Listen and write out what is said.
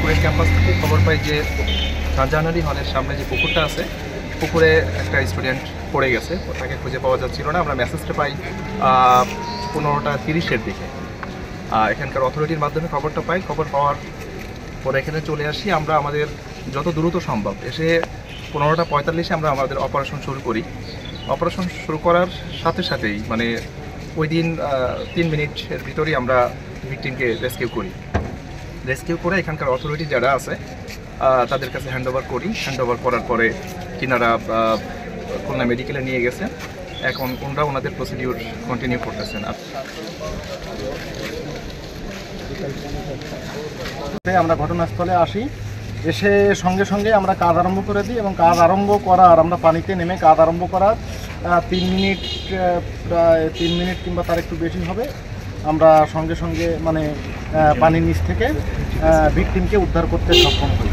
KUET campus থেকে খবর পাই যে শাহজাহানারি হলের সামনে যে পুকুরটা আছে, পুকুরে একটা স্টুডেন্ট পড়ে গেছে, তাকে খুঁজে পাওয়া যাচ্ছিল না। আমরা মেসেজটা পাই 15:30-এর দিকে। এখানকার অথরিটির মাধ্যমে খবরটা পাই। খবর পাওয়ার পরে এখানে চলে আসি। আমরা আমাদের যত দ্রুত সম্ভব এসে 15:45-এ আমরা আমাদের অপারেশন শুরু করি। অপারেশন শুরু করার সাথে সাথেই মানে ওই দিন 3 মিনিটের ভিতরেই আমরা ভিকটিমকে রেস্কিউ করে এখানকার অথরিটি যারা আছে তাদের কাছে হ্যান্ডওভার করি। হ্যান্ডওভার করার পরে তিনারা খুলনা মেডিকেলে নিয়ে গেছেন। এখন ওনাদের প্রসিডিউর কন্টিনিউ করতেছেন। আমরা ঘটনাস্থলে আসি, এসে সঙ্গে সঙ্গে আমরা কাজ আরম্ভ করে দিই এবং কাজ আরম্ভ করার আমরা পানিতে নেমে কাজ আরম্ভ করার 3 মিনিট প্রায় 3 মিনিট কিংবা তার একটু বেশি হবে আমরা সঙ্গে সঙ্গে মানে পানির নিচ থেকে ভিকটিমকে উদ্ধার করতে সক্ষম হই।